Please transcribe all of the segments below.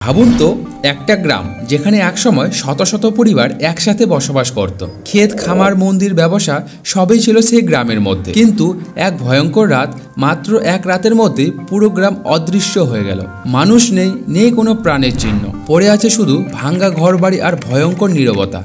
ভাবুন তো, একটা গ্রাম যেখানে একসময় শত শত পরিবার একসাথে বসবাস করত। ক্ষেত, খামার, মন্দির, ব্যবসা সবই ছিল সেই গ্রামের মধ্যে। কিন্তু এক ভয়ঙ্কর রাত, মাত্র এক রাতের মধ্যে পুরো গ্রাম অদৃশ্য হয়ে গেল। মানুষ নেই, নেই কোনো প্রাণের চিহ্ন। পড়ে আছে শুধু ভাঙ্গা ঘরবাড়ি আর ভয়ঙ্কর নীরবতা।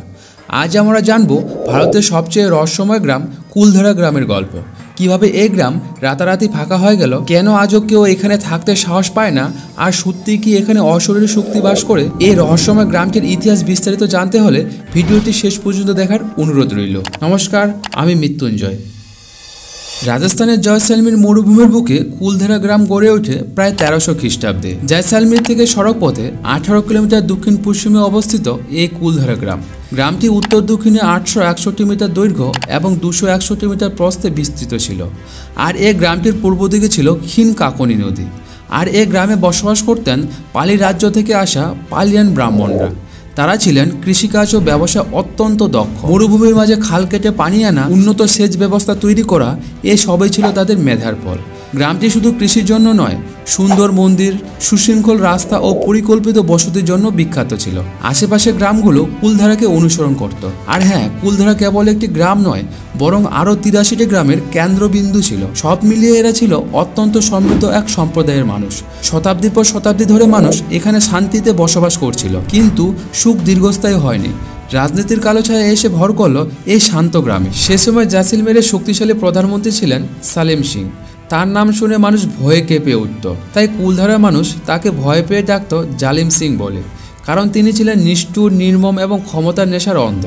আজ আমরা জানব ভারতের সবচেয়ে রহস্যময় গ্রাম কুলধারা গ্রামের গল্প। কিভাবে এই গ্রাম রাতারাতি ফাঁকা হয়ে গেল, কেন আজও কেউ এখানে থাকতে সাহস পায় না, আর সত্যি কি এখানে অশরীরী শক্তি বাস করে? এই রহস্যময় গ্রামটির ইতিহাস বিস্তারিত জানতে হলে ভিডিওটি শেষ পর্যন্ত দেখার অনুরোধ রইল। নমস্কার, আমি মৃত্যুঞ্জয়। রাজস্থানের জয়সালমীর মরুভূমির বুকে কুলধারা গ্রাম গড়ে ওঠে প্রায় 1300 খ্রিস্টাব্দে। জয়সালমীর থেকে সড়ক পথে 18 কিলোমিটার দক্ষিণ পশ্চিমে অবস্থিত এই কুলধারা গ্রাম। গ্রামটি উত্তর দক্ষিণে 861 মিটার দৈর্ঘ্য এবং 261 মিটার প্রস্থে বিস্তৃত ছিল। আর এই গ্রামটির পূর্ব দিকে ছিল ক্ষীণ কাকনি নদী। আর এই গ্রামে বসবাস করতেন পালি রাজ্য থেকে আসা পালিয়ান ব্রাহ্মণরা। তারা ছিলেন কৃষিকাজ ও ব্যবসা অত্যন্ত দক্ষ। মরুভূমির মাঝে খাল কেটে পানি আনা, উন্নত সেচ ব্যবস্থা তৈরি করা, এ সবই ছিল তাদের মেধার ফল। গ্রামটি শুধু কৃষির জন্য নয়, সুন্দর মন্দির, সুশৃঙ্খল রাস্তা ও পরিকল্পিত বসতির জন্য বিখ্যাত ছিল। আশেপাশের গ্রামগুলো কুলধারাকে অনুসরণ করত। আর হ্যাঁ, কুলধারা কেবল একটি গ্রাম নয়, বরং আরও 83টি গ্রামের কেন্দ্রবিন্দু ছিল। সব মিলিয়ে এরা ছিল অত্যন্ত সমৃদ্ধ এক সম্প্রদায়ের মানুষ। শতাব্দীর পর শতাব্দী ধরে মানুষ এখানে শান্তিতে বসবাস করছিল, কিন্তু সুখ দীর্ঘস্থায়ী হয়নি। রাজনীতির কালো ছায়া এসে ভর করল এই শান্ত গ্রামে। সে সময় জয়সালমীরের শক্তিশালী প্রধানমন্ত্রী ছিলেন সালেম সিং। তার নাম শুনে মানুষ ভয়ে কেঁপে উঠত। তাই কুলধারার মানুষ তাকে ভয় পেয়ে ডাকত জালিম সিং বলে, কারণ তিনি ছিলেন নিষ্ঠুর, নির্মম এবং ক্ষমতার নেশার অন্ধ।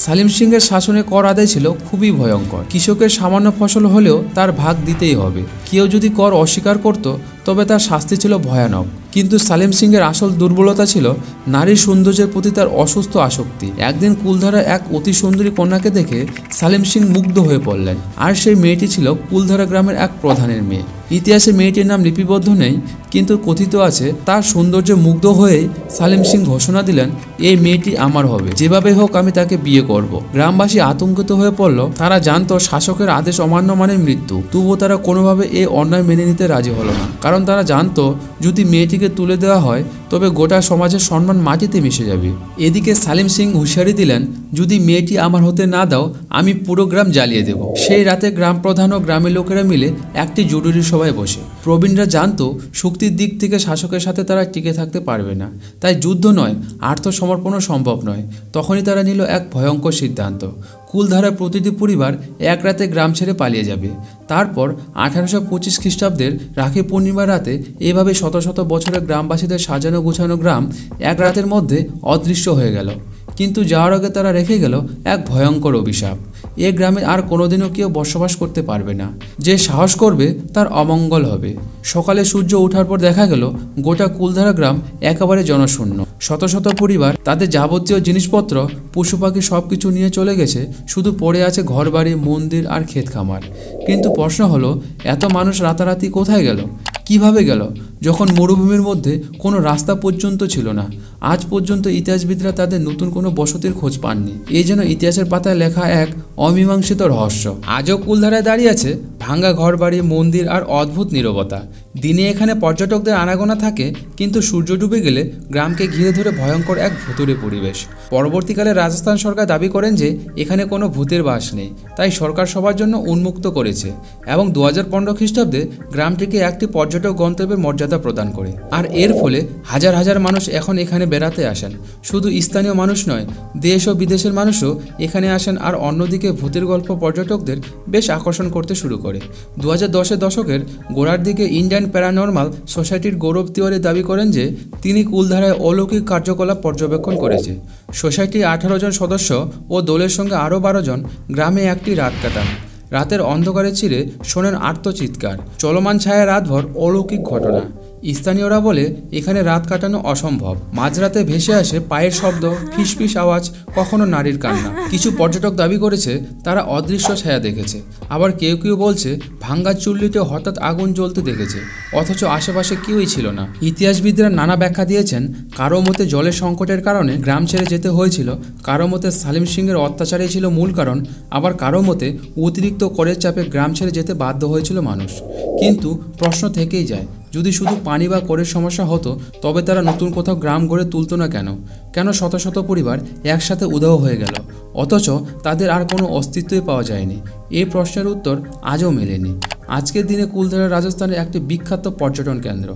সালিম সিংয়ের শাসনে কর আদায় ছিল খুবই ভয়ঙ্কর। কৃষকের সামান্য ফসল হলেও তার ভাগ দিতেই হবে। কেউ যদি কর অস্বীকার করত তবে তার শাস্তি ছিল ভয়ানক। কিন্তু সালিম সিংয়ের আসল দুর্বলতা ছিল নারীর সৌন্দর্যের প্রতি তার অসুস্থ আসক্তি। একদিন কুলধারা এক অতি সুন্দরী কন্যাকে দেখে সালিম সিং মুগ্ধ হয়ে পড়লেন। আর সেই মেয়েটি ছিল কুলধারা গ্রামের এক প্রধানের মেয়ে। ইতিহাসে মেয়েটির নাম লিপিবদ্ধ নেই, কিন্তু কথিত আছে তার সৌন্দর্যে মুগ্ধ হয়ে সালিম সিং ঘোষণা দিলেন, এই মেয়েটি আমার হবে, যেভাবে হোক আমি তাকে বিয়ে করব। গ্রামবাসী আতঙ্কিত হয়ে পড়ল। তারা জানতো শাসকের আদেশ অমান্য মানে মৃত্যু। তবুও তারা কোনোভাবে এই অন্যায় মেনে নিতে রাজি হলো না, কারণ তারা জানতো যদি মেয়েটিকে তুলে দেওয়া হয় তবে গোটা সমাজের সম্মান মাটিতে মিশে যাবে। এদিকে সালিম সিং হুঁশিয়ারি দিলেন, যদি মেয়েটি আমার হতে না দাও আমি পুরো গ্রাম জ্বালিয়ে দেব। সেই রাতে গ্রাম প্রধান ও গ্রামের লোকেরা মিলে একটি জরুরি সভায় বসে। প্রবীণরা জানতো শক্তির দিক থেকে শাসকের সাথে তারা টিকে থাকতে পারবে না, তাই যুদ্ধ নয়, আত্মসমর্পণও সম্ভব নয়। তখনই তারা নিল এক ভয়ঙ্কর সিদ্ধান্ত। কুলধারার প্রতিটি পরিবার এক রাতে গ্রাম ছেড়ে পালিয়ে যাবে। তারপর 1825 খ্রিস্টাব্দের রাখি পূর্ণিমার রাতে এভাবে শত শত বছরের গ্রামবাসীদের সাজানো গুছানো গ্রাম এক রাতের মধ্যে অদৃশ্য হয়ে গেল। কিন্তু যাওয়ার আগে তারা রেখে গেল এক ভয়ঙ্কর অভিশাপ। এ গ্রামে আর কোনোদিনও কেউ বসবাস করতে পারবে না। যে সাহস করবে তার অমঙ্গল হবে। সকালে সূর্য ওঠার পর দেখা গেল গোটা কুলধারা গ্রাম একেবারে জনশূন্য। শত শত পরিবার তাদের যাবতীয় জিনিসপত্র, পশু পাখি সবকিছু নিয়ে চলে গেছে। শুধু পড়ে আছে ঘরবাড়ি, মন্দির আর ক্ষেত খামার। কিন্তু প্রশ্ন হলো, এত মানুষ রাতারাতি কোথায় গেল? কিভাবে গেল, যখন মরুভূমির মধ্যে কোনো রাস্তা পর্যন্ত ছিল না? আজ পর্যন্ত ইতিহাসবিদরা তাদের নতুন কোনো বসতির খোঁজ পাননি। এই যেন ইতিহাসের পাতায় লেখা এক অমীমাংসিত রহস্য। আজও কুলধারায় দাঁড়িয়ে আছে ভাঙ্গা ঘরবাড়ি, মন্দির আর অদ্ভুত নীরবতা। দিনে এখানে পর্যটকদের আনাগোনা থাকে, কিন্তু সূর্য ডুবে গেলে গ্রামকে ঘিরে ধরে ভয়ঙ্কর এক ভুতুড়ে পরিবেশ। পরবর্তীকালে রাজস্থান সরকার দাবি করেন যে এখানে কোনো ভূতের বাস নেই, তাই সরকার সবার জন্য উন্মুক্ত করেছে এবং 2015 খ্রিস্টাব্দে গ্রামটিকে একটি পর্যটক গন্তব্যের মর্যাদা প্রদান করে। আর এর ফলে হাজার হাজার মানুষ এখন এখানে বেড়াতে আসেন। শুধু স্থানীয় মানুষ নয়, দেশ ও বিদেশের মানুষও এখানে আসেন। আর অন্যদিকে ভূতের গল্প পর্যটকদের বেশ আকর্ষণ করতে শুরু করে। 2010-এর দশকের গোড়ার দিকে ইন্ডিয়ান প্যারানর্মাল সোসাইটির গৌরব তিওয়ারি দাবি করেন যে তিনি কুলধারায় অলৌকিক কার্যকলাপ পর্যবেক্ষণ করেছে। সোসাইটির 18 জন সদস্য ও দলের সঙ্গে আরও 12 জন গ্রামে একটি রাত কাটান। রাতের অন্ধকারে ছিঁড়ে শোনেন আর্তচিৎকার, চলমান ছায়া রাতভর অলৌকিক ঘটনা। স্থানীয়রা বলে এখানে রাত কাটানো অসম্ভব। মাঝরাতে ভেসে আসে পায়ের শব্দ, ফিসফিস আওয়াজ, কখনো নারীর কান্না। কিছু পর্যটক দাবি করেছে তারা অদৃশ্য ছায়া দেখেছে। আবার কেউ কেউ বলছে ভাঙ্গা চুল্লিতে হঠাৎ আগুন জ্বলতে দেখেছে, অথচ আশেপাশে কেউই ছিল না। ইতিহাসবিদরা নানা ব্যাখ্যা দিয়েছেন। কারো মতে জলের সংকটের কারণে গ্রাম ছেড়ে যেতে হয়েছিল, কারো মতে সালিম সিংয়ের অত্যাচারই ছিল মূল কারণ, আবার কারো মতে অতিরিক্ত করের চাপে গ্রাম ছেড়ে যেতে বাধ্য হয়েছিল মানুষ। কিন্তু প্রশ্ন থেকেই যায়, যদি শুধু পানি বা করের সমস্যা হতো তবে তারা নতুন কোথাও গ্রাম গড়ে তুলতো না কেন? কেন শত শত পরিবার একসাথে উধাও হয়ে গেল, অথচ তাদের আর কোনো অস্তিত্বই পাওয়া যায়নি? এই প্রশ্নের উত্তর আজও মেলেনি। আজকের দিনে কুলধারা রাজস্থানের একটি বিখ্যাত পর্যটন কেন্দ্র।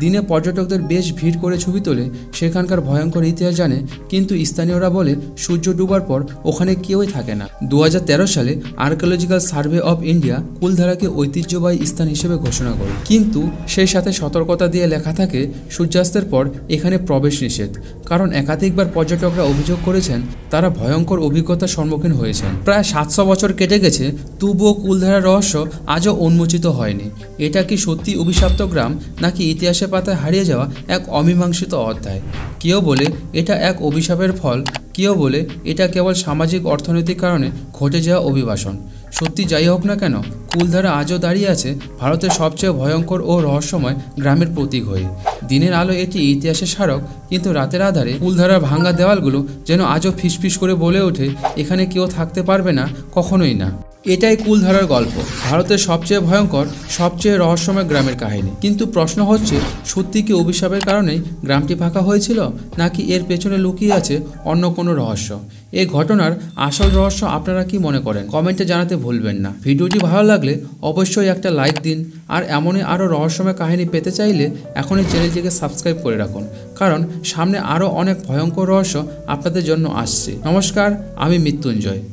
দিনে পর্যটকদের বেশ ভিড় করে ছবি তোলে, সেখানকার ভয়ঙ্কর ইতিহাস জানে, কিন্তু স্থানীয়রা বলে সূর্য ডুবার পর ওখানে কেউই থাকে না। 2013 সালে আর্কিওলজিক্যাল সার্ভে অফ ইন্ডিয়া কুলধারাকে ঐতিহ্যবাহী স্থান হিসেবে ঘোষণা করে, কিন্তু সেই সাথে সতর্কতা দিয়ে লেখা থাকে সূর্যাস্তের পর এখানে প্রবেশ নিষেধ। কারণ একাধিকবার পর্যটকরা অভিযোগ করেছেন তারা ভয়ঙ্কর অভিজ্ঞতার সম্মুখীন হয়েছেন। প্রায় 700 বছর কেটে গেছে, তবুও কুলধারার রহস্য আজও উন্মোচিত হয়নি। এটা কি সত্যি অভিশপ্ত গ্রাম, নাকি ইতিহাসের পাতায় হারিয়ে যাওয়া এক অমীমাংসিত অধ্যায়? কেউ বলে এটা এক অভিশাপের ফল, কেউ বলে এটা কেবল সামাজিক অর্থনৈতিক কারণে ঘটে যাওয়া অভিবাসন। সত্যি যাই হোক না কেন, কুলধারা আজও দাঁড়িয়ে আছে ভারতের সবচেয়ে ভয়ঙ্কর ও রহস্যময় গ্রামের প্রতীক হয়ে। দিনের আলো এটি ইতিহাসের স্মারক, কিন্তু রাতের আধারে কুলধারার ভাঙা দেওয়ালগুলো যেন আজও ফিসফিস করে বলে ওঠে, এখানে কেউ থাকতে পারবে না, কখনোই না। এটাই কুলধারার গল্প, ভারতের সবচেয়ে ভয়ঙ্কর, সবচেয়ে রহস্যময় গ্রামের কাহিনী। কিন্তু প্রশ্ন হচ্ছে, সত্যি কি অভিশাপের কারণেই গ্রামটি ফাঁকা হয়েছিল, নাকি এর পেছনে লুকিয়ে আছে অন্য কোনো রহস্য? এই ঘটনার আসল রহস্য আপনারা কি মনে করেন? কমেন্টে জানাতে ভুলবেন না। ভিডিওটি ভালো লাগলে অবশ্যই একটা লাইক দিন, আর এমনই আরও রহস্যময় কাহিনী পেতে চাইলে এখনই চ্যানেলটিকে সাবস্ক্রাইব করে রাখুন, কারণ সামনে আরও অনেক ভয়ঙ্কর রহস্য আপনাদের জন্য আসছে। নমস্কার, আমি মৃত্যুঞ্জয়।